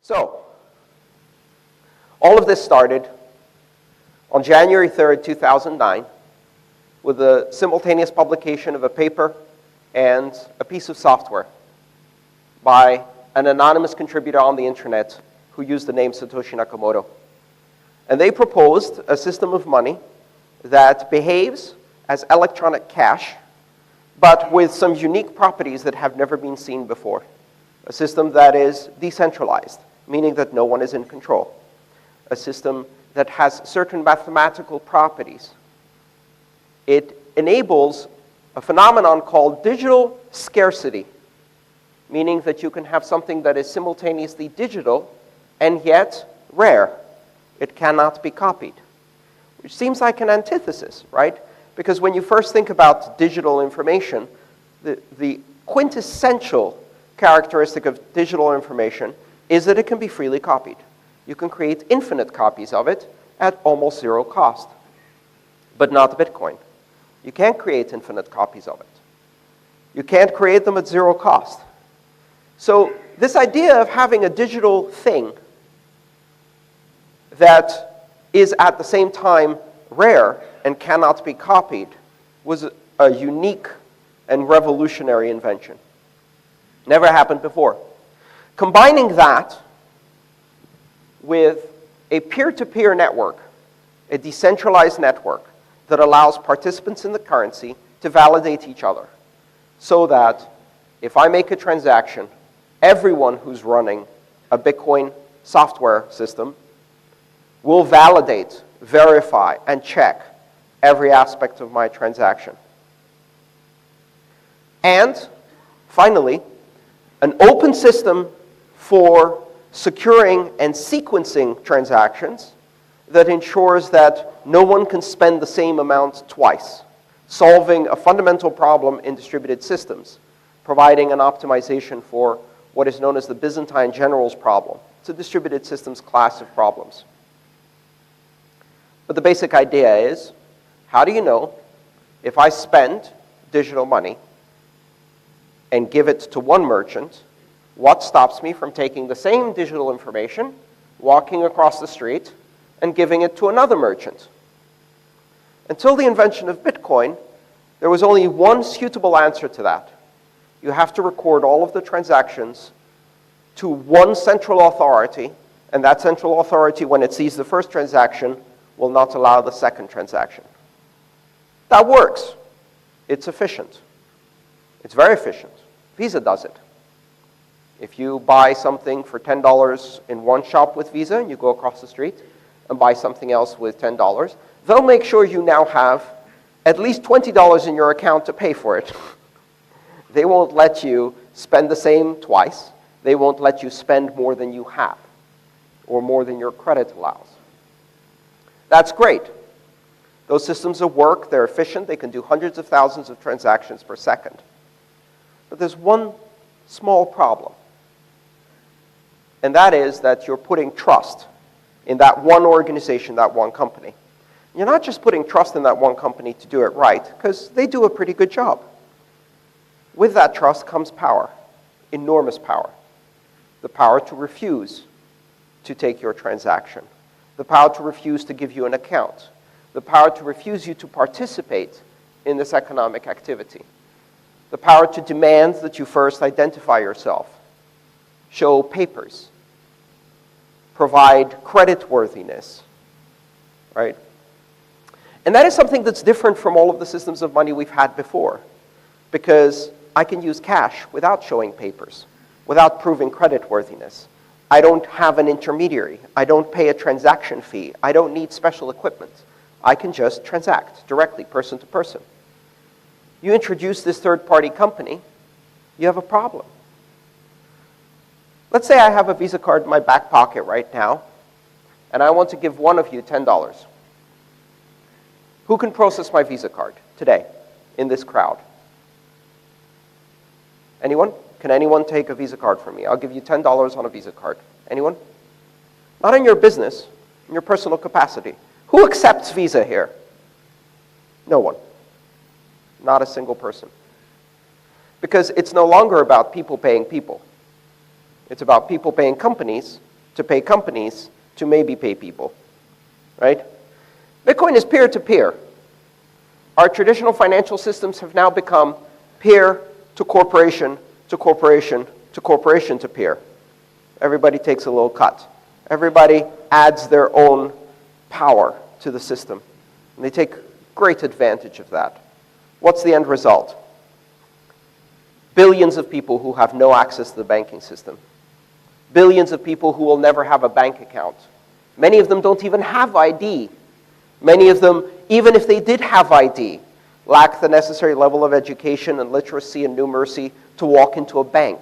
So, all of this started on January 3rd, 2009, with the simultaneous publication of a paper and a piece of software by an anonymous contributor on the internet who used the name Satoshi Nakamoto. And they proposed a system of money that behaves as electronic cash, but with some unique properties that have never been seen before. A system that is decentralized, meaning that no one is in control. A system that has certain mathematical properties. It enables a phenomenon called digital scarcity, meaning that you can have something that is simultaneously digital and yet rare. It cannot be copied, which seems like an antithesis, right? Because when you first think about digital information, the quintessential characteristic of digital information is that it can be freely copied. You can create infinite copies of it at almost zero cost, but not Bitcoin. You can't create infinite copies of it. You can't create them at zero cost. So this idea of having a digital thing that is at the same time rare and cannot be copied was a unique and revolutionary invention. Never happened before. Combining that with a peer-to-peer network, a decentralized network that allows participants in the currency to validate each other, so that if I make a transaction, everyone who's running a Bitcoin software system will validate, verify, and check every aspect of my transaction. And finally, an open system for securing and sequencing transactions that ensures that no one can spend the same amount twice, solving a fundamental problem in distributed systems, providing an optimization for what is known as the Byzantine generals problem. It's a distributed systems class of problems. But the basic idea is, how do you know if I spend digital money and give it to one merchant, what stops me from taking the same digital information, walking across the street, and giving it to another merchant? Until the invention of Bitcoin, there was only one suitable answer to that. You have to record all of the transactions to one central authority, and that central authority, when it sees the first transaction, will not allow the second transaction. That works. It's efficient. It's very efficient. Visa does it. If you buy something for $10 in one shop with Visa, and you go across the street and buy something else with $10, they'll make sure you now have at least $20 in your account to pay for it. They won't let you spend the same twice. They won't let you spend more than you have or more than your credit allows. That's great. Those systems will work. They're efficient. They can do hundreds of thousands of transactions per second. But there's one small problem. And that is that you're putting trust in that one organization, that one company. You're not just putting trust in that one company to do it right, because they do a pretty good job. With that trust comes power, enormous power. The power to refuse to take your transaction. The power to refuse to give you an account. The power to refuse you to participate in this economic activity. The power to demand that you first identify yourself, show papers, provide creditworthiness, right? And that is something that's different from all of the systems of money we've had before, because I can use cash without showing papers, without proving creditworthiness. I don't have an intermediary. I don't pay a transaction fee. I don't need special equipment. I can just transact directly, person to person. You introduce this third-party company, you have a problem. Let's say I have a Visa card in my back pocket right now, and I want to give one of you $10. Who can process my Visa card today in this crowd? Anyone? Can anyone take a Visa card from me? I'll give you $10 on a Visa card. Anyone? Not in your business, in your personal capacity. Who accepts Visa here? No one. Not a single person. Because it's no longer about people paying people. It's about people paying companies to pay companies to maybe pay people, right? Bitcoin is peer-to-peer. Our traditional financial systems have now become peer to corporation to corporation to corporation to peer. Everybody takes a little cut. Everybody adds their own power to the system. And they take great advantage of that. What's the end result? Billions of people who have no access to the banking system. Billions of people who will never have a bank account. Many of them don't even have ID. Many of them, even if they did have ID, lack the necessary level of education and literacy and numeracy to walk into a bank.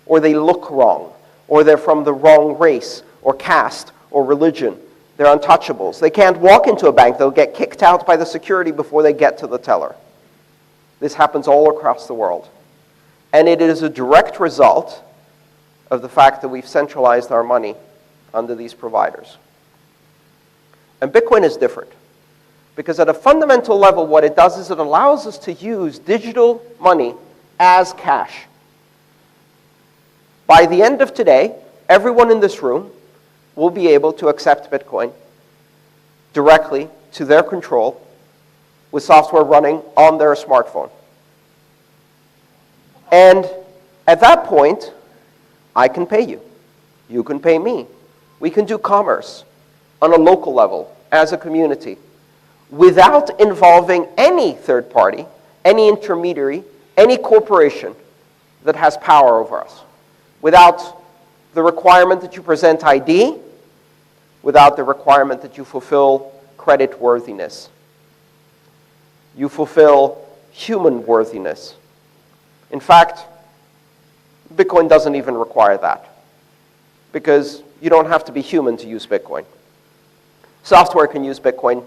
Or they look wrong. Or they're from the wrong race or caste or religion. They're untouchables. They can't walk into a bank. They'll get kicked out by the security before they get to the teller. This happens all across the world. And it is a direct result of the fact that we've centralized our money under these providers. And Bitcoin is different. Because at a fundamental level, what it does is it allows us to use digital money as cash. By the end of today, everyone in this room will be able to accept Bitcoin directly to their control with software running on their smartphone. And at that point, I can pay you. You can pay me. We can do commerce on a local level as a community without involving any third party, any intermediary, any corporation that has power over us. Without the requirement that you present ID, without the requirement that you fulfill credit worthiness. You fulfill human worthiness. In fact, Bitcoin doesn't even require that, because you don't have to be human to use Bitcoin. Software can use Bitcoin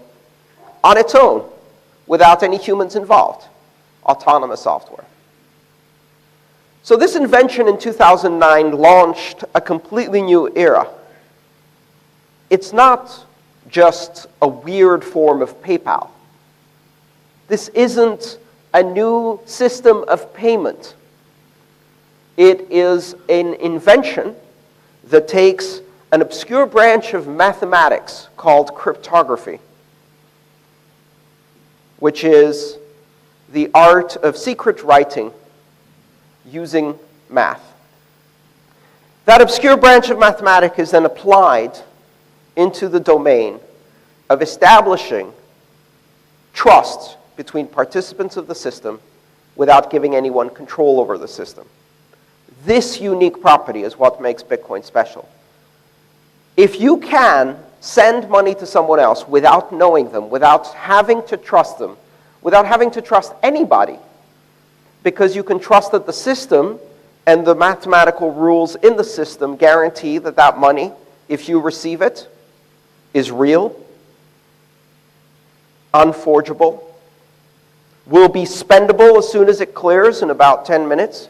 on its own, without any humans involved. Autonomous software. So this invention in 2009 launched a completely new era. It's not just a weird form of PayPal. This isn't a new system of payment. It is an invention that takes an obscure branch of mathematics called cryptography, which is the art of secret writing using math. That obscure branch of mathematics is then applied into the domain of establishing trust between participants of the system without giving anyone control over the system. This unique property is what makes Bitcoin special. If you can send money to someone else without knowing them, without having to trust them, without having to trust anybody, because you can trust that the system and the mathematical rules in the system guarantee that that money, if you receive it, is real, unforgeable, will be spendable as soon as it clears in about 10 minutes,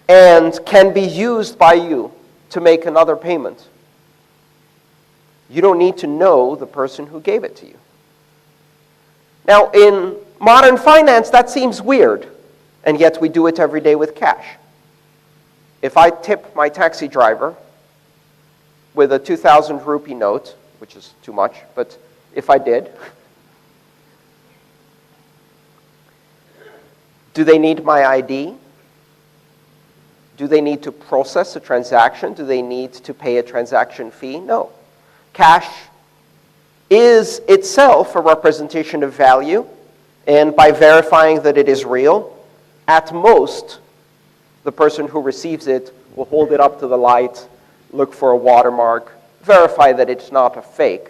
and can be used by you to make another payment. You don't need to know the person who gave it to you. Now, in modern finance, that seems weird, and yet we do it every day with cash. If I tip my taxi driver with a 2,000 rupee note, which is too much, but if I did, do they need my ID? Do they need to process a transaction? Do they need to pay a transaction fee? No. Cash is itself a representation of value, and by verifying that it is real, at most, the person who receives it will hold it up to the light, look for a watermark, verify that it's not a fake.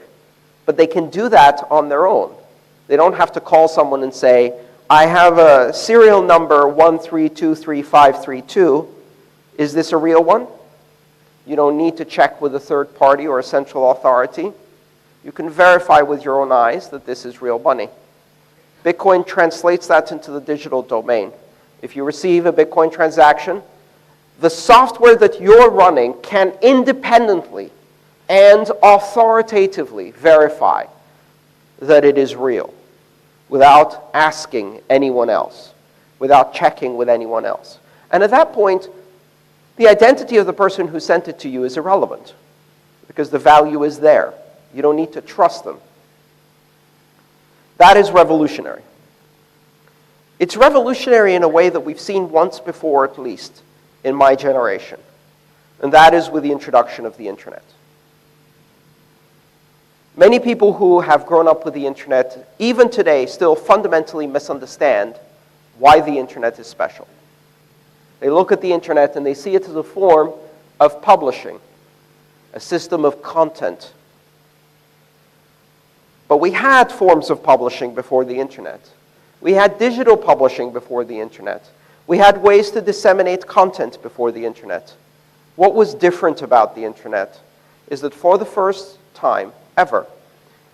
But they can do that on their own. They don't have to call someone and say, I have a serial number 1323532. Is this a real one? You don't need to check with a third party or a central authority. You can verify with your own eyes that this is real money. Bitcoin translates that into the digital domain. If you receive a Bitcoin transaction, the software that you're running can independently and authoritatively verify that it is real without asking anyone else, without checking with anyone else. And at that point, The identity of the person who sent it to you is irrelevant because the value is there. You don't need to trust them. That is revolutionary. It's revolutionary in a way that we've seen once before, at least, in my generation. And that is with the introduction of the internet. Many people who have grown up with the internet, even today, still fundamentally misunderstand why the internet is special. They look at the internet and they see it as a form of publishing, a system of content. But we had forms of publishing before the internet. We had digital publishing before the internet. We had ways to disseminate content before the internet. What was different about the internet is that for the first time ever,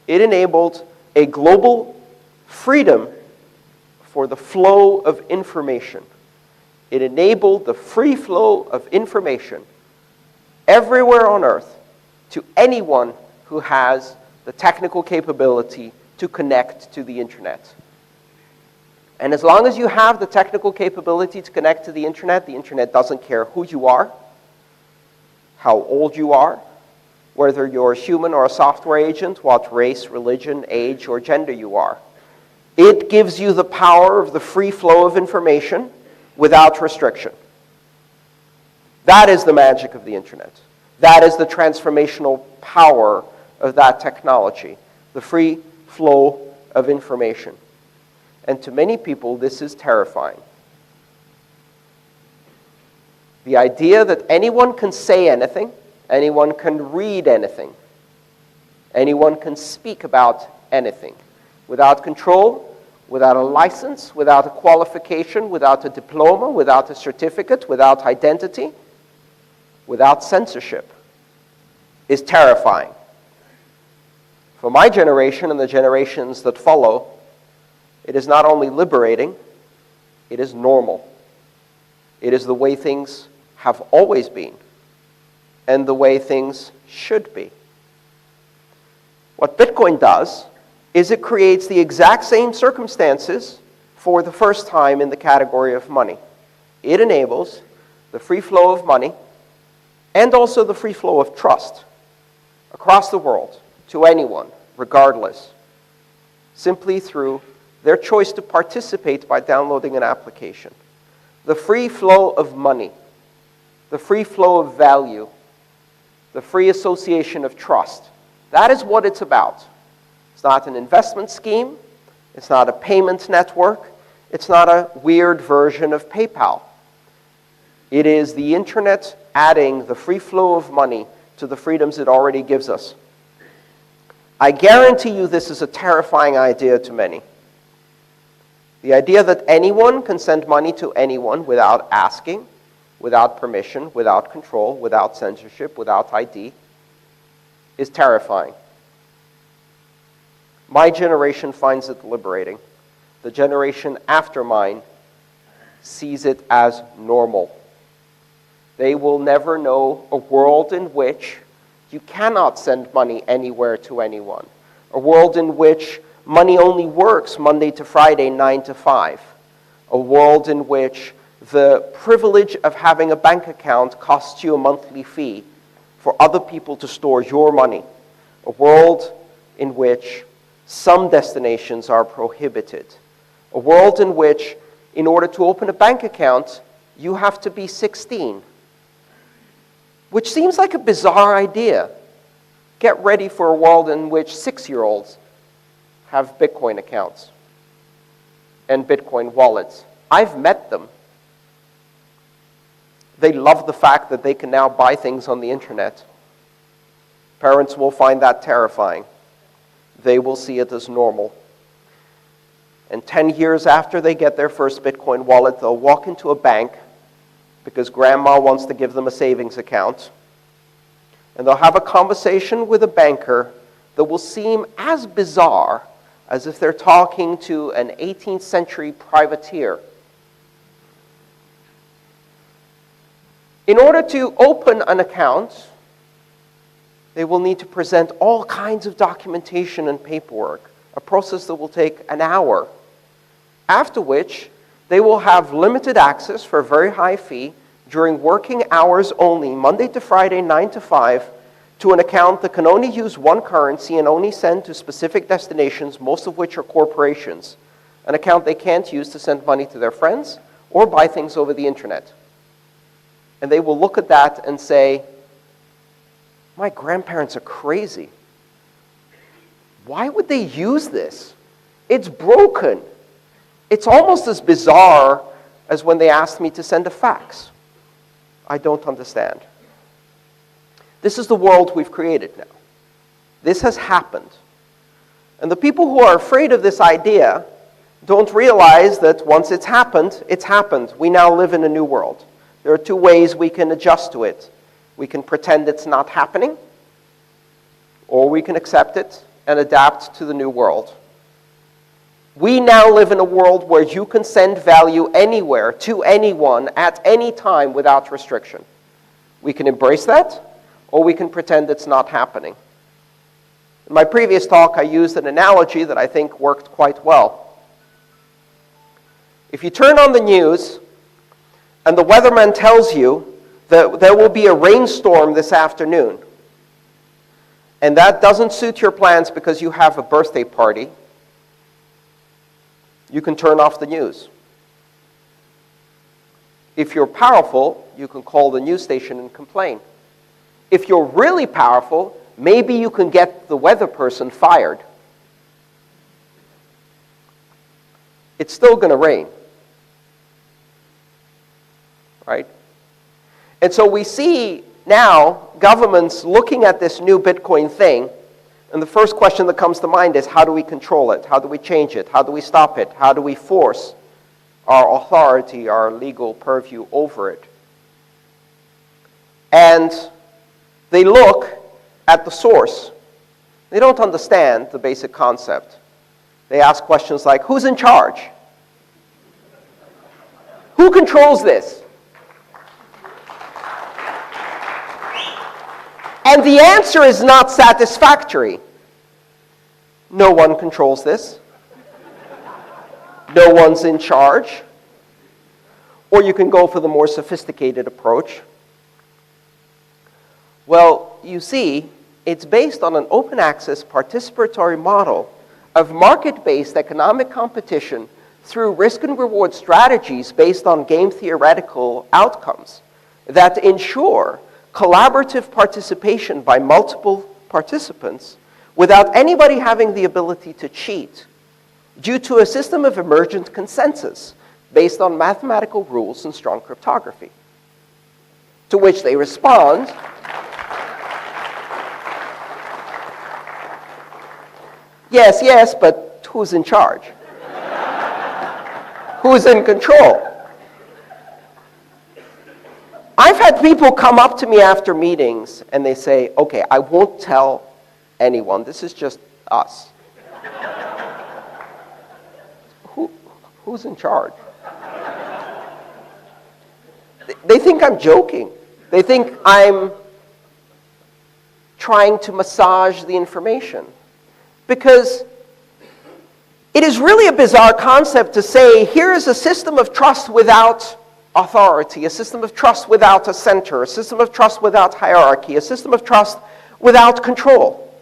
it enabled a global freedom for the flow of information. It enabled the free flow of information everywhere on Earth to anyone who has the technical capability to connect to the internet. And as long as you have the technical capability to connect to the internet doesn't care who you are, how old you are, whether you're a human or a software agent, what race, religion, age, or gender you are. It gives you the power of the free flow of information without restriction. That is the magic of the internet. That is the transformational power of that technology, the free flow of information. And to many people, this is terrifying. The idea that anyone can say anything, anyone can read anything, anyone can speak about anything, without control, without a license, without a qualification, without a diploma, without a certificate, without identity, without censorship, is terrifying. For my generation and the generations that follow, it is not only liberating, it is normal. It is the way things have always been, and the way things should be. What Bitcoin does is it creates the exact same circumstances for the first time in the category of money. It enables the free flow of money and also the free flow of trust across the world to anyone, regardless, simply through their choice to participate by downloading an application. The free flow of money, the free flow of value, the free association of trust. That is what it's about. It's not an investment scheme. It's not a payment network. It's not a weird version of PayPal. It is the internet adding the free flow of money to the freedoms it already gives us. I guarantee you this is a terrifying idea to many. The idea that anyone can send money to anyone without asking, without permission, without control, without censorship, without ID, is terrifying. My generation finds it liberating. The generation after mine sees it as normal. They will never know a world in which you cannot send money anywhere to anyone. A world in which money only works Monday to Friday, 9 to 5. A world in which the privilege of having a bank account costs you a monthly fee for other people to store your money. A world in which some destinations are prohibited. A world in which, in order to open a bank account, you have to be 16. Which seems like a bizarre idea. Get ready for a world in which 6-year-olds have Bitcoin accounts and Bitcoin wallets. I've met them. They love the fact that they can now buy things on the internet. Parents will find that terrifying. They will see it as normal. And 10 years after they get their first Bitcoin wallet, they'll walk into a bank because grandma wants to give them a savings account. And they'll have a conversation with a banker that will seem as bizarre as if they're talking to an 18th century privateer. In order to open an account, they will need to present all kinds of documentation and paperwork, a process that will take an hour, after which they will have limited access for a very high fee during working hours only, Monday to Friday, 9 to 5, to an account that can only use one currency and only send to specific destinations, most of which are corporations, an account they can't use to send money to their friends or buy things over the internet. And they will look at that and say, my grandparents are crazy. Why would they use this? It's broken. It's almost as bizarre as when they asked me to send a fax. I don't understand. This is the world we've created now. This has happened. And the people who are afraid of this idea don't realize that once it's happened, it's happened. We now live in a new world. There are two ways we can adjust to it. We can pretend it's not happening, or we can accept it and adapt to the new world. We now live in a world where you can send value anywhere to anyone at any time without restriction. We can embrace that, or we can pretend it's not happening. In my previous talk, I used an analogy that I think worked quite well. If you turn on the news and the weatherman tells you that there will be a rainstorm this afternoon, and that doesn't suit your plans because you have a birthday party, you can turn off the news. If you're powerful, you can call the news station and complain. If you're really powerful, maybe you can get the weather person fired. It's still going to rain. Right? And so we see now governments looking at this new Bitcoin thing, and the first question that comes to mind is, how do we control it? How do we change it? How do we stop it? How do we force our authority, our legal purview over it? And they look at the source. They don't understand the basic concept. They ask questions like, who's in charge? Who controls this? And the answer is not satisfactory. No one controls this. No one's in charge. Or you can go for the more sophisticated approach. Well, you see, it's based on an open access participatory model of market-based economic competition through risk and reward strategies based on game theoretical outcomes that ensure collaborative participation by multiple participants without anybody having the ability to cheat due to a system of emergent consensus based on mathematical rules and strong cryptography. To which they respond, yes, yes, but who's in charge? Who's in control? I've had people come up to me after meetings and they say, okay, I won't tell anyone. This is just us. Who's in charge? They think I'm joking. They think I'm trying to massage the information. Because it is really a bizarre concept to say, here is a system of trust without authority, a system of trust without a center, a system of trust without hierarchy, a system of trust without control.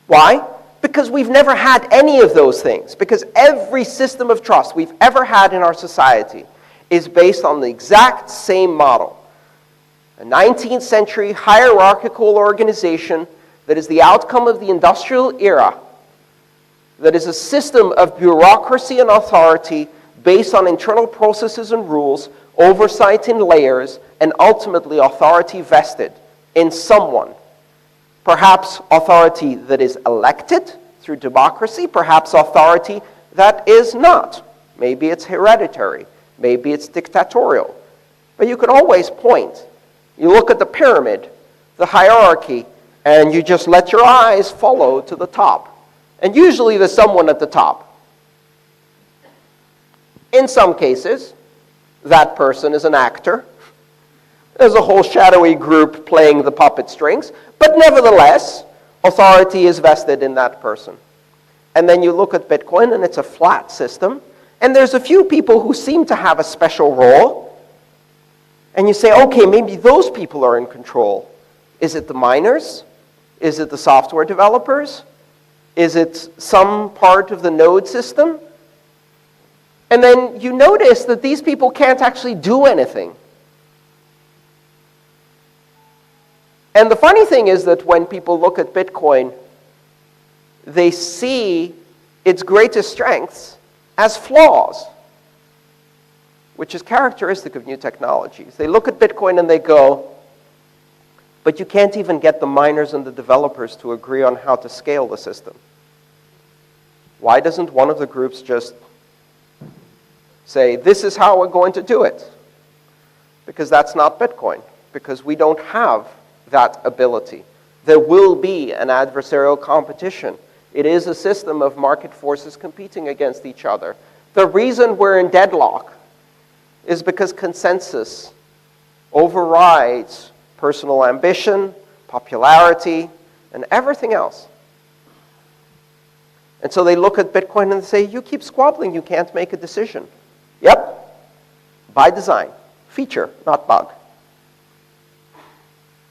Why? Because we've never had any of those things. Because every system of trust we've ever had in our society is based on the exact same model. A 19th century hierarchical organization that is the outcome of the industrial era, that is a system of bureaucracy and authority based on internal processes and rules, oversight in layers, and ultimately authority vested in someone. Perhaps authority that is elected through democracy, perhaps authority that is not. Maybe it's hereditary, maybe it's dictatorial. But you can always point. You look at the pyramid, the hierarchy, and you just let your eyes follow to the top. And usually there's someone at the top. In some cases, that person is an actor. There's a whole shadowy group playing the puppet strings, but nevertheless, authority is vested in that person. And then you look at Bitcoin, and it's a flat system, and there's a few people who seem to have a special role, And you say, okay, maybe those people are in control. Is it the miners? Is it the software developers? Is it some part of the node system? And then you notice that these people can't actually do anything. And the funny thing is that when people look at Bitcoin, they see its greatest strengths as flaws, which is characteristic of new technologies. They look at Bitcoin and they go, but you can't even get the miners and the developers to agree on how to scale the system. Why doesn't one of the groups just say, this is how we're going to do it? Because that's not Bitcoin, because we don't have that ability. There will be an adversarial competition. It is a system of market forces competing against each other. The reason we're in deadlock is because consensus overrides personal ambition, popularity, and everything else. And so they look at Bitcoin and they say, you keep squabbling, you can't make a decision. Yep, by design, feature, not bug.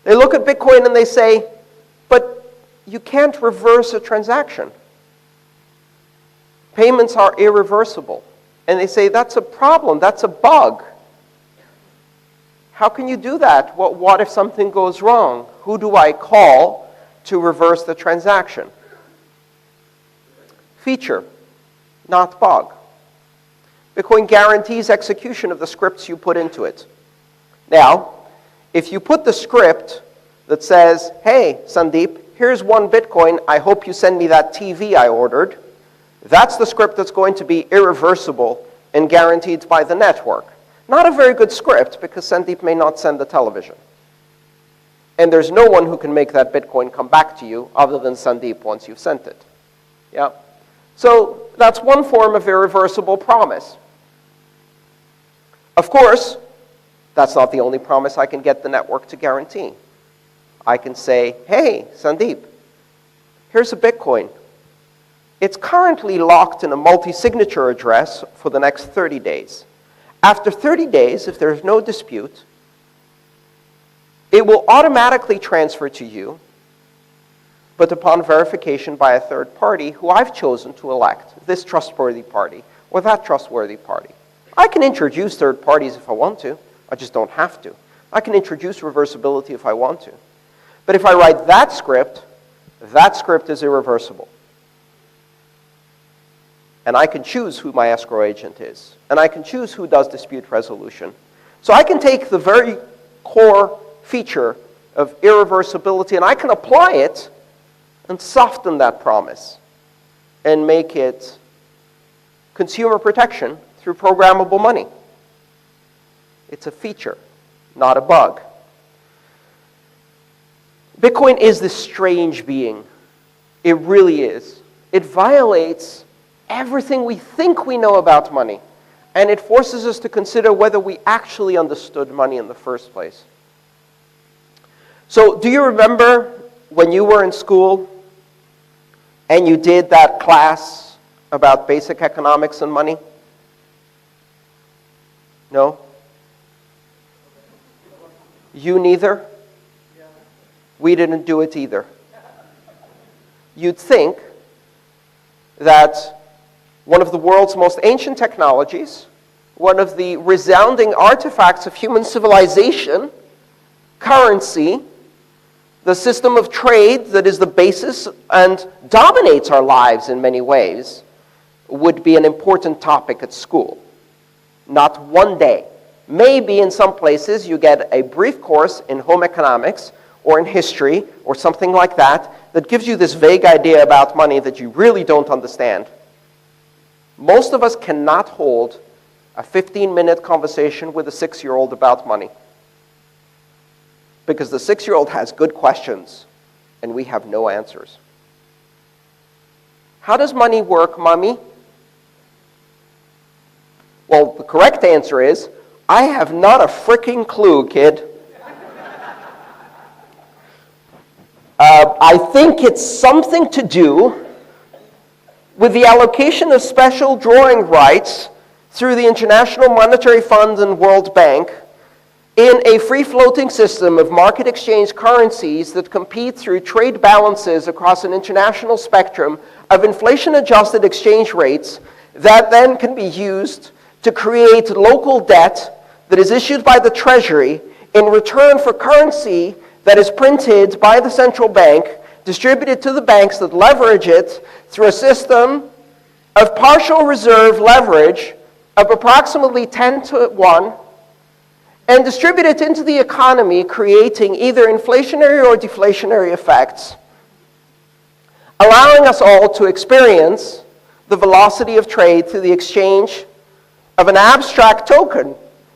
They look at Bitcoin and they say, but you can't reverse a transaction. Payments are irreversible. And they say, that's a problem, that's a bug. How can you do that? What if something goes wrong? Who do I call to reverse the transaction? Feature, not bug. Bitcoin guarantees execution of the scripts you put into it. Now, if you put the script that says, hey, Sandeep, here's 1 Bitcoin, I hope you send me that TV I ordered, that's the script that's going to be irreversible and guaranteed by the network. Not a very good script, because Sandeep may not send the television. And there's no one who can make that Bitcoin come back to you other than Sandeep once you've sent it. Yeah? So that's one form of irreversible promise. Of course, that's not the only promise I can get the network to guarantee. I can say, hey, Sandeep, here's a Bitcoin. It's currently locked in a multi-signature address for the next 30 days. After 30 days, if there's no dispute, it will automatically transfer to you, but upon verification by a third party who I've chosen to elect, this trustworthy party or that trustworthy party. I can introduce third parties if I want to. I just don't have to. I can introduce reversibility if I want to. But if I write that script is irreversible. And I can choose who my escrow agent is. And I can choose who does dispute resolution. So I can take the very core feature of irreversibility and I can apply it and soften that promise and make it consumer protection through programmable money. It's a feature, not a bug. Bitcoin is this strange being. It really is. It violates everything we think we know about money. And it forces us to consider whether we actually understood money in the first place. So do you remember when you were in school and you did that class about basic economics and money? No? You neither? We didn't do it either. You'd think that one of the world's most ancient technologies, one of the resounding artifacts of human civilization, currency, the system of trade that is the basis and dominates our lives in many ways, would be an important topic at school. Not one day. Maybe in some places you get a brief course in home economics or in history or something like that that gives you this vague idea about money that you really don't understand. Most of us cannot hold a 15-minute conversation with a 6-year-old about money because the 6-year-old has good questions and we have no answers. How does money work, Mommy? Well, the correct answer is, I have not a freaking clue, kid. I think it's something to do with the allocation of special drawing rights through the International Monetary Fund and World Bank In a free-floating system of market exchange currencies that compete through trade balances across an international spectrum of inflation-adjusted exchange rates that then can be used to create local debt that is issued by the Treasury in return for currency that is printed by the central bank, distributed to the banks that leverage it through a system of partial reserve leverage of approximately 10 to 1, and distribute it into the economy, creating either inflationary or deflationary effects, allowing us all to experience the velocity of trade through the exchange of an abstract token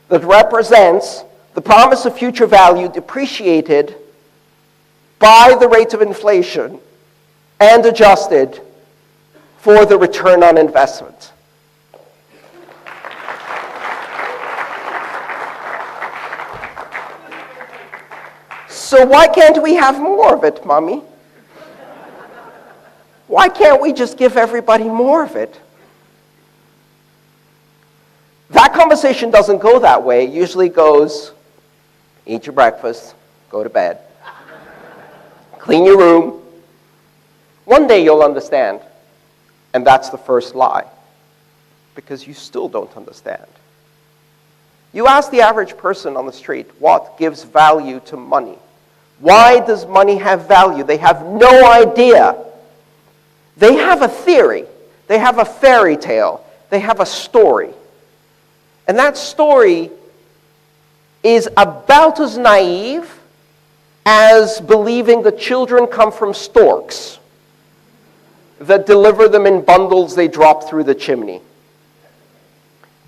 that represents the promise of future value depreciated by the rate of inflation and adjusted for the return on investment. So why can't we have more of it, Mommy? Why can't we just give everybody more of it? That conversation doesn't go that way. It usually goes, eat your breakfast, go to bed, clean your room. One day you'll understand. And that's the first lie, because you still don't understand. You ask the average person on the street, what gives value to money? Why does money have value? They have no idea. They have a theory. They have a fairy tale. They have a story. And that story is about as naive as believing that children come from storks that deliver them in bundles they drop through the chimney.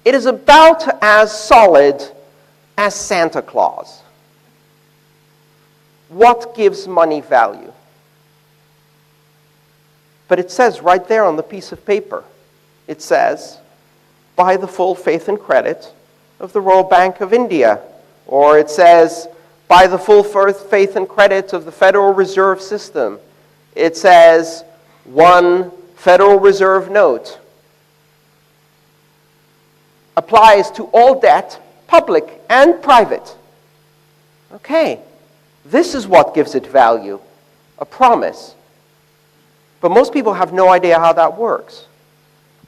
It is about as solid as Santa Claus. What gives money value? But it says right there on the piece of paper, it says, by the full faith and credit of the Royal Bank of India. Or it says, by the full faith and credit of the Federal Reserve System. It says, one Federal Reserve note. Applies to all debt, public and private. Okay, this is what gives it value, a promise. But most people have no idea how that works.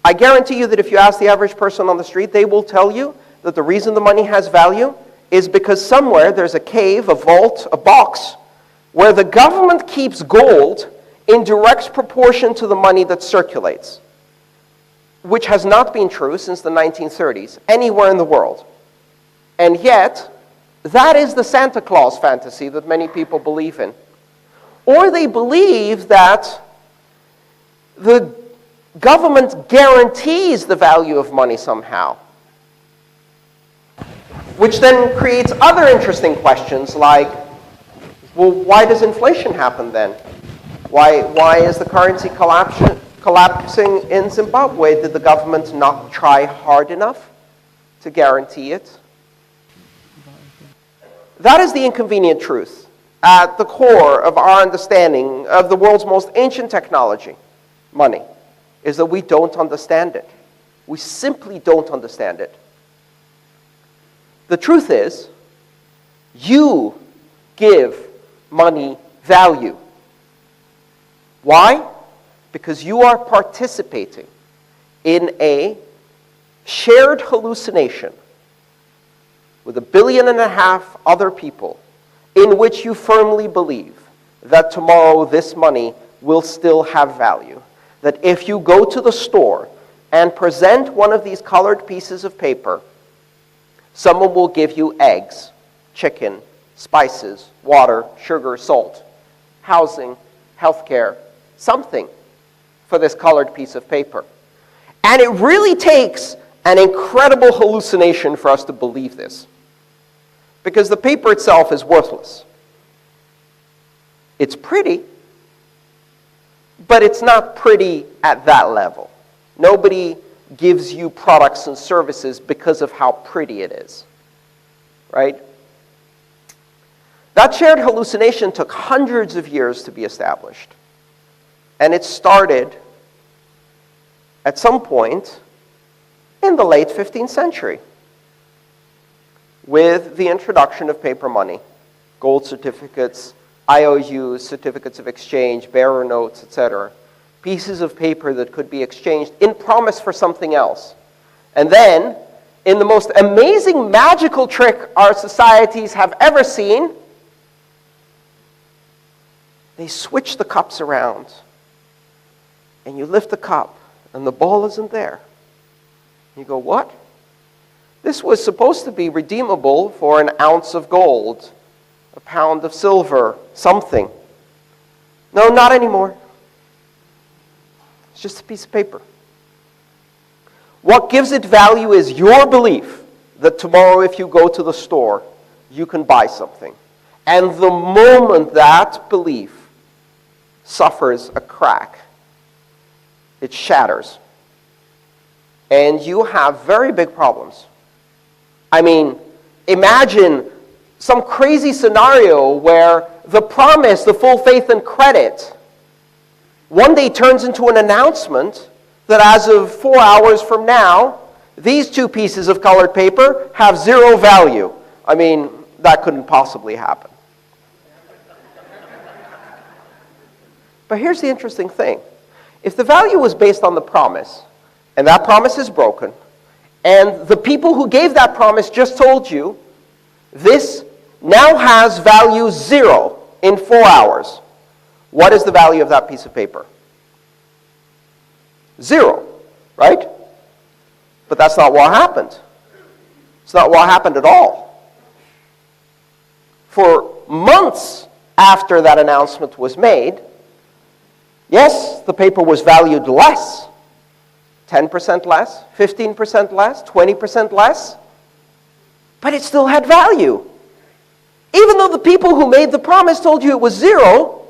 I guarantee you that if you ask the average person on the street, they will tell you that the reason the money has value is because somewhere there's a cave, a vault, a box, where the government keeps gold in direct proportion to the money that circulates, which has not been true since the 1930s, anywhere in the world. And yet, that is the Santa Claus fantasy that many people believe in. Or they believe that the government guarantees the value of money somehow, which then creates other interesting questions like, well, why does inflation happen then? Why is the currency collapsing in Zimbabwe? Did the government not try hard enough to guarantee it? That is the inconvenient truth at the core of our understanding of the world's most ancient technology, money, is that we don't understand it. We simply don't understand it. The truth is, you give money value. Why? Because you are participating in a shared hallucination with 1.5 billion other people in which you firmly believe that tomorrow this money will still have value. That if you go to the store and present one of these colored pieces of paper, someone will give you eggs, chicken, spices, water, sugar, salt, housing, healthcare, something for this colored piece of paper. And it really takes an incredible hallucination for us to believe this, because the paper itself is worthless. It's pretty, but it's not pretty at that level. Nobody gives you products and services because of how pretty it is, right? That shared hallucination took hundreds of years to be established. And it started at some point in the late 15th century, with the introduction of paper money, gold certificates, IOUs, certificates of exchange, bearer notes, etc., pieces of paper that could be exchanged in promise for something else. And then, in the most amazing magical trick our societies have ever seen, they switch the cups around. And you lift the cup, and the ball isn't there. You go, what? This was supposed to be redeemable for an ounce of gold, a pound of silver, something. No, not anymore. It's just a piece of paper. What gives it value is your belief that tomorrow if you go to the store, you can buy something. And the moment that belief suffers a crack, it shatters. And you have very big problems. I mean, imagine some crazy scenario where the promise, the full faith and credit, one day turns into an announcement that as of 4 hours from now, these two pieces of colored paper have zero value. I mean, that couldn't possibly happen. But here's the interesting thing. If the value was based on the promise, and that promise is broken, and the people who gave that promise just told you, this now has value 0 in 4 hours, what is the value of that piece of paper? 0, right? But that's not what happened. It's not what happened at all. For months after that announcement was made, yes, the paper was valued less, 10% less, 15% less, 20% less, but it still had value. Even though the people who made the promise told you it was 0,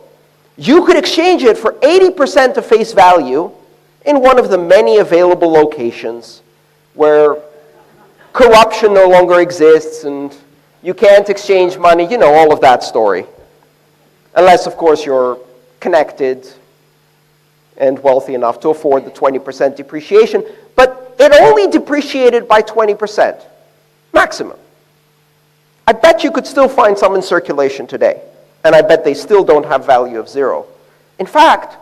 you could exchange it for 80% of face value in one of the many available locations where corruption no longer exists and you can't exchange money, you know, all of that story. Unless, of course, you're connected and wealthy enough to afford the 20% depreciation. But it only depreciated by 20%, maximum. I bet you could still find some in circulation today. And I bet they still don't have value of 0. In fact,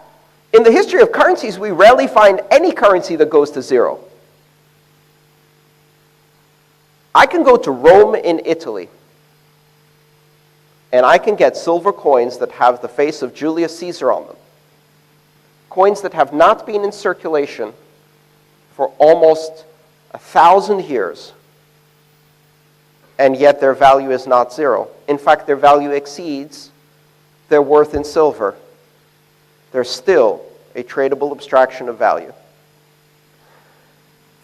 in the history of currencies, we rarely find any currency that goes to 0. I can go to Rome in Italy, and I can get silver coins that have the face of Julius Caesar on them. Coins that have not been in circulation for almost 1,000 years, and yet their value is not 0. In fact, their value exceeds their worth in silver. They're still a tradable abstraction of value.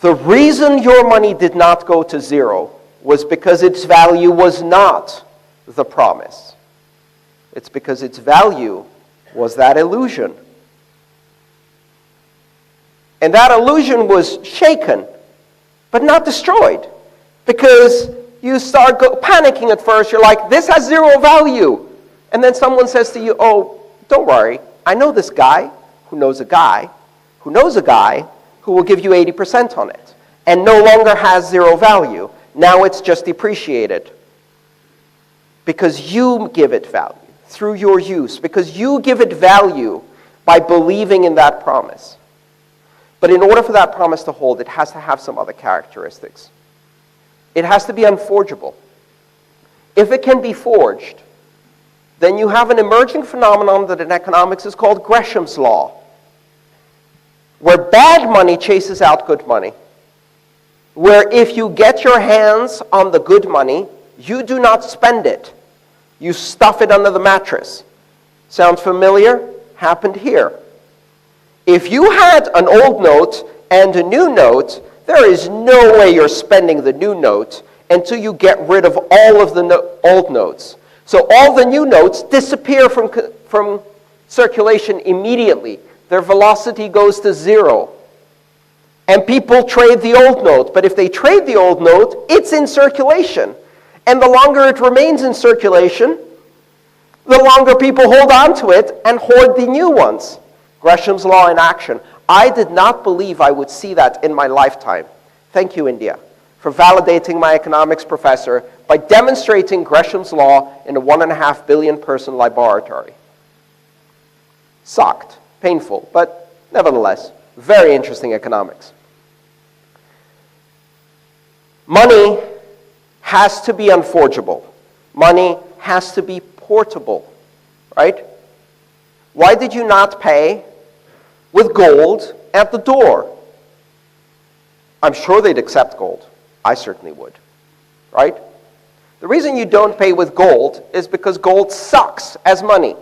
The reason your money did not go to 0 was because its value was not the promise. It's because its value was that illusion. And that illusion was shaken, but not destroyed. Because you start panicking at first. You're like, this has 0 value. And then someone says to you, oh, don't worry. I know this guy who knows a guy who knows a guy who will give you 80% on it. And no longer has 0 value. Now it's just depreciated. Because you give it value through your use. Because you give it value by believing in that promise. But in order for that promise to hold, it has to have some other characteristics. It has to be unforgeable. If it can be forged, then you have an emerging phenomenon that in economics is called Gresham's law, where bad money chases out good money. Where if you get your hands on the good money, you do not spend it. You stuff it under the mattress. Sound familiar? Happened here. If you had an old note and a new note, there is no way you're spending the new note until you get rid of all of the old notes. So all the new notes disappear from circulation immediately. Their velocity goes to 0. And people trade the old note. But if they trade the old note, it's in circulation. And the longer it remains in circulation, the longer people hold on to it and hoard the new ones. Gresham's law in action. I did not believe I would see that in my lifetime. Thank you, India. for validating my economics professor by demonstrating Gresham's law in a 1.5 billion person laboratory. Sucked. Painful, but nevertheless, very interesting economics. Money has to be unforgeable. Money has to be portable, right? Why did you not pay with gold at the door? I'm sure they'd accept gold. I certainly would, right? The reason you don't pay with gold is because gold sucks as money.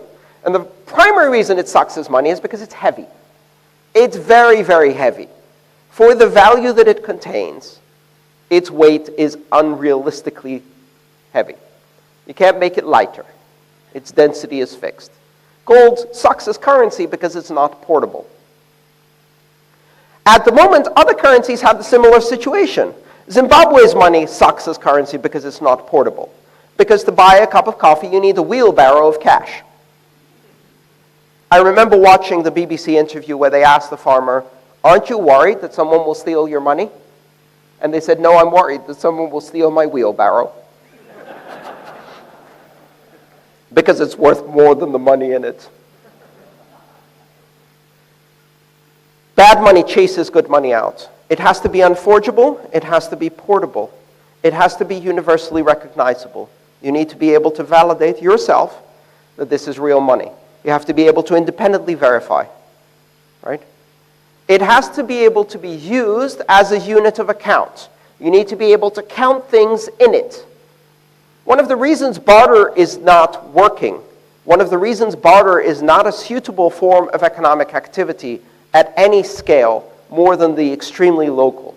And the primary reason it sucks as money is because it's heavy. It's very, very heavy. For the value that it contains, its weight is unrealistically heavy. You can't make it lighter. Its density is fixed. Gold sucks as currency because it's not portable. At the moment, other currencies have a similar situation. Zimbabwe's money sucks as currency because it's not portable. Because to buy a cup of coffee, you need a wheelbarrow of cash. I remember watching the BBC interview where they asked the farmer, "Aren't you worried that someone will steal your money?" And they said, "No, I'm worried that someone will steal my wheelbarrow." Because it's worth more than the money in it. Bad money chases good money out. It has to be unforgeable. It has to be portable. It has to be universally recognizable. You need to be able to validate yourself that this is real money. You have to be able to independently verify, right? It has to be able to be used as a unit of account. You need to be able to count things in it. One of the reasons barter is not working, one of the reasons barter is not a suitable form of economic activity at any scale more than the extremely local,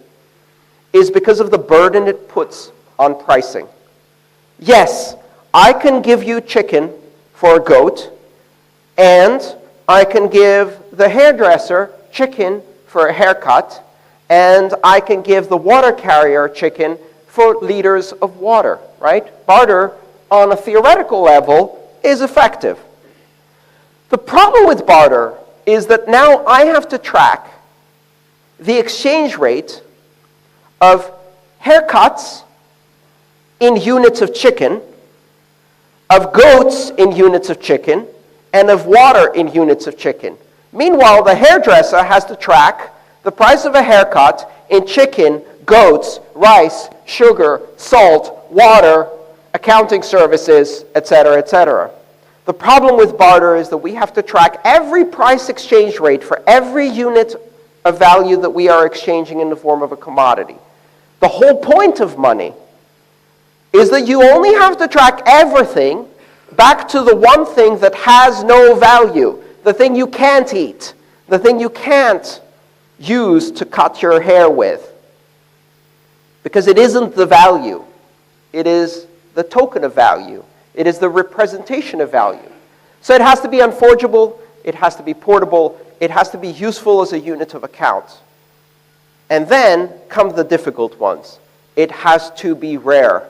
is because of the burden it puts on pricing. Yes, I can give you chicken for a goat, and I can give the hairdresser chicken for a haircut, and I can give the water carrier chicken for liters of water, right? Barter, on a theoretical level, is effective. The problem with barter is that now I have to track the exchange rate of haircuts in units of chicken, of goats in units of chicken, and of water in units of chicken. Meanwhile, the hairdresser has to track the price of a haircut in chicken, goats, rice, sugar, salt, water, accounting services, etc., etc. The problem with barter is that we have to track every price exchange rate for every unit of value that we are exchanging in the form of a commodity. The whole point of money is that you only have to track everything back to the one thing that has no value, the thing you can't eat, the thing you can't use to cut your hair with. Because it isn't the value. It is the token of value. It is the representation of value. So it has to be unforgeable, it has to be portable, it has to be useful as a unit of account. And then come the difficult ones. It has to be rare.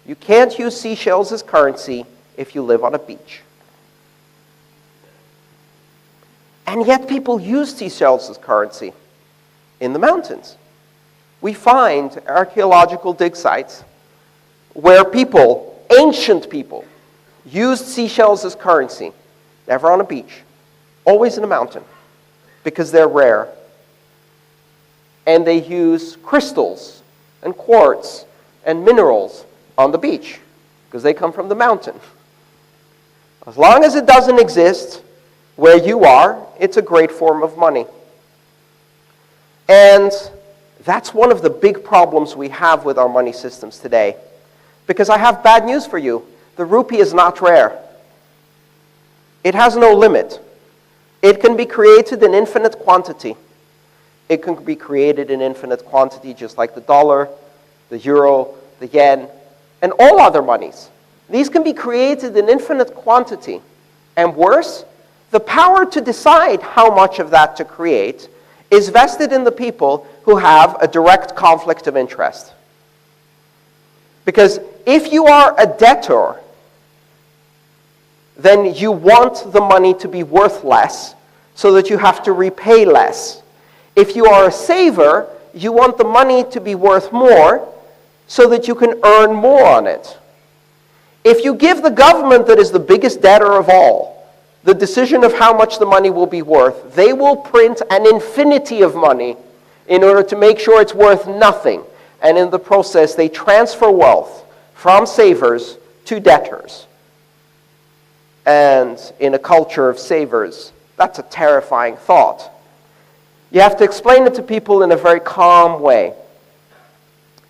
You can't use seashells as currency if you live on a beach. And yet people use seashells as currency in the mountains. We find archaeological dig sites where people, ancient people, used seashells as currency, never on a beach, always in a mountain, because they're rare. And they use crystals and quartz and minerals on the beach, because they come from the mountain. As long as it doesn't exist where you are, it's a great form of money. And that's one of the big problems we have with our money systems today. Because I have bad news for you. The rupee is not rare. It has no limit. It can be created in infinite quantity. It can be created in infinite quantity just like the dollar, the euro, the yen, and all other monies. These can be created in infinite quantity. And worse, the power to decide how much of that to create is vested in the people who have a direct conflict of interest. Because if you are a debtor, then you want the money to be worth less so that you have to repay less. If you are a saver, you want the money to be worth more so that you can earn more on it. If you give the government, that is the biggest debtor of all, the decision of how much the money will be worth, they will print an infinity of money in order to make sure it's worth nothing. And in the process, they transfer wealth from savers to debtors. And in a culture of savers, that's a terrifying thought. You have to explain it to people in a very calm way.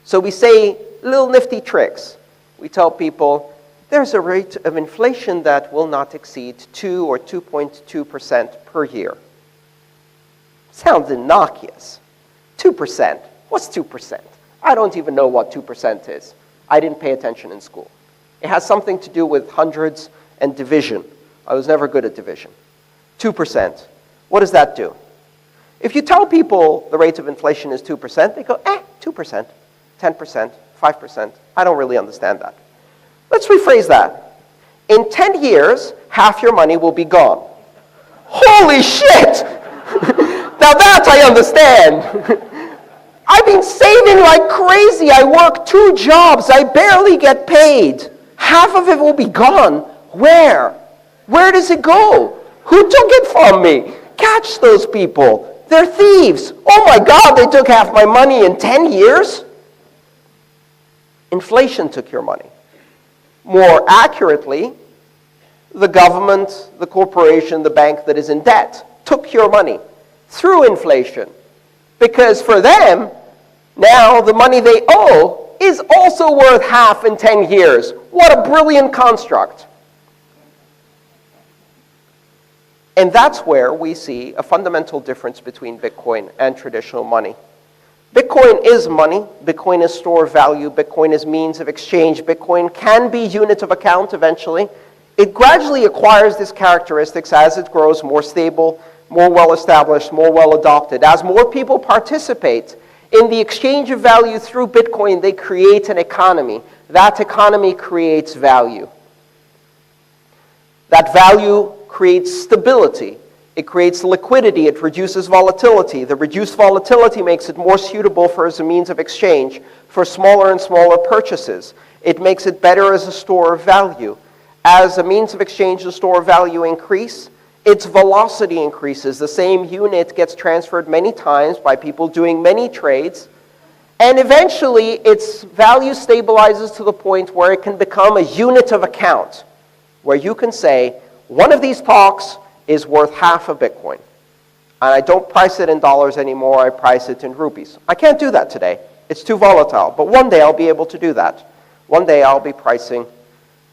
So we say little nifty tricks. We tell people, there's a rate of inflation that will not exceed 2 or 2.2% per year. Sounds innocuous. 2%. What's 2%? I don't even know what 2% is. I didn't pay attention in school. It has something to do with hundreds and division. I was never good at division. 2%. What does that do? If you tell people the rate of inflation is 2%, they go, 2%, 10%, 5%. I don't really understand that. Let's rephrase that. In 10 years, half your money will be gone. Holy shit! Now that I understand. I've been saving like crazy. I work 2 jobs. I barely get paid. Half of it will be gone. Where? Where does it go? Who took it from me? Catch those people. They're thieves. Oh my God, they took half my money in 10 years? Inflation took your money. More accurately, the government, the corporation, the bank that is in debt took your money through inflation. Because for them, now the money they owe is also worth half in 10 years. What a brilliant construct. And that's where we see a fundamental difference between Bitcoin and traditional money. Bitcoin is money. Bitcoin is store of value. Bitcoin is means of exchange. Bitcoin can be unit of account eventually. It gradually acquires these characteristics as it grows more stable, more well-established, more well-adopted. As more people participate in the exchange of value through Bitcoin, they create an economy. That economy creates value. That value creates stability. It creates liquidity. It reduces volatility. The reduced volatility makes it more suitable as a means of exchange for smaller and smaller purchases. It makes it better as a store of value. As a means of exchange and store of value increase, its velocity increases. The same unit gets transferred many times by people doing many trades, and eventually its value stabilizes to the point where it can become a unit of account, where you can say, one of these talks is worth half a Bitcoin. And I don't price it in dollars anymore, I price it in rupees. I can't do that today. It's too volatile. But one day I'll be able to do that. One day I'll be pricing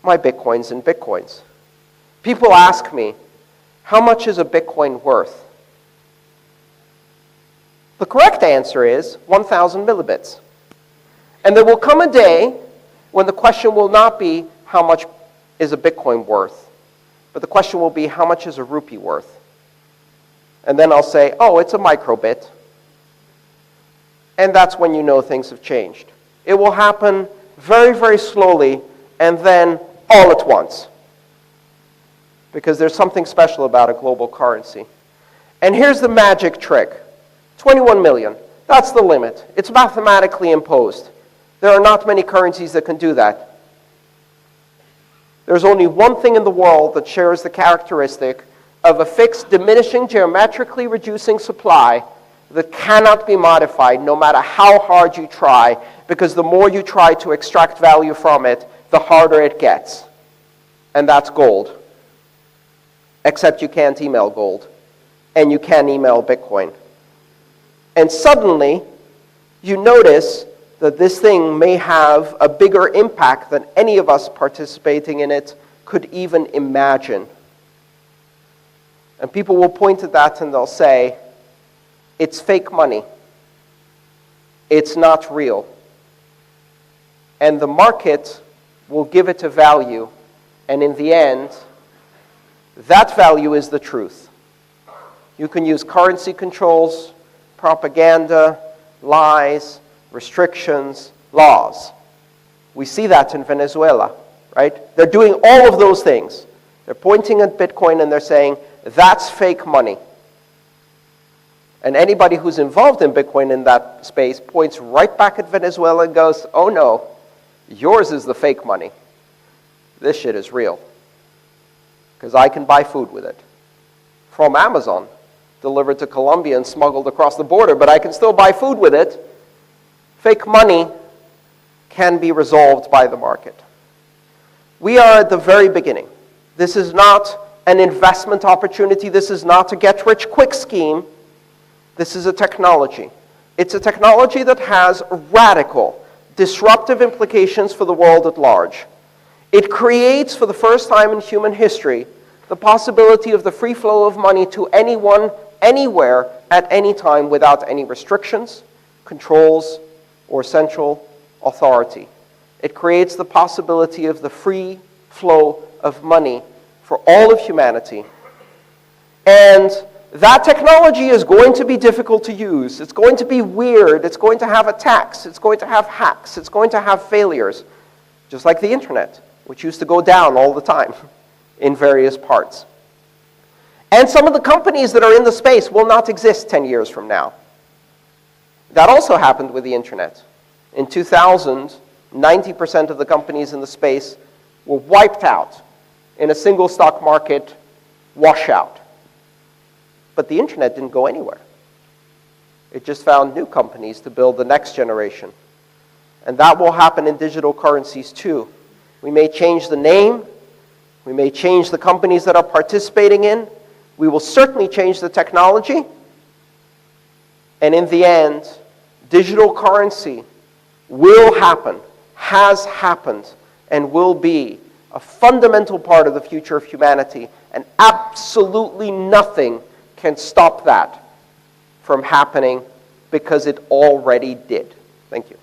my Bitcoins in Bitcoins. People ask me, how much is a Bitcoin worth? The correct answer is 1,000 millibits. And there will come a day when the question will not be, how much is a Bitcoin worth? But the question will be, how much is a rupee worth? And then I'll say, oh, it's a microbit. And that's when you know things have changed. It will happen very, very slowly, and then all at once. Because there's something special about a global currency. And here's the magic trick. 21 million. That's the limit. It's mathematically imposed. There are not many currencies that can do that. There's only one thing in the world that shares the characteristic of a fixed, diminishing, geometrically reducing supply that cannot be modified no matter how hard you try, because the more you try to extract value from it, the harder it gets. And that's gold. Except you can't email gold. And you can email Bitcoin. And suddenly, you notice that this thing may have a bigger impact than any of us participating in it could even imagine. And people will point to that and they'll say, it's fake money. It's not real. And the market will give it a value, and in the end, that value is the truth. You can use currency controls, propaganda, lies, restrictions, laws. We see that in Venezuela, right? They're doing all of those things. They're pointing at Bitcoin and they're saying, that's fake money. And anybody who's involved in Bitcoin in that space points right back at Venezuela and goes, oh no, yours is the fake money. This shit is real. Because I can buy food with it. From Amazon, delivered to Colombia and smuggled across the border, but I can still buy food with it. Fake money can be resolved by the market. We are at the very beginning. This is not an investment opportunity. This is not a get-rich-quick scheme. This is a technology. It's a technology that has radical, disruptive implications for the world at large. It creates, for the first time in human history, the possibility of the free flow of money to anyone, anywhere, at any time without any restrictions, controls, or central authority. It creates the possibility of the free flow of money for all of humanity. And that technology is going to be difficult to use. It's going to be weird. It's going to have attacks. It's going to have hacks. It's going to have failures, just like the internet, which used to go down all the time in various parts. And some of the companies that are in the space will not exist 10 years from now. That also happened with the internet. In 2000, 90% of the companies in the space were wiped out in a single stock market washout. But the internet didn't go anywhere. It just found new companies to build the next generation. And that will happen in digital currencies too. We may change the name. We may change the companies that are participating in. We will certainly change the technology. And in the end, digital currency will happen, has happened, and will be a fundamental part of the future of humanity. And absolutely nothing can stop that from happening because it already did. Thank you.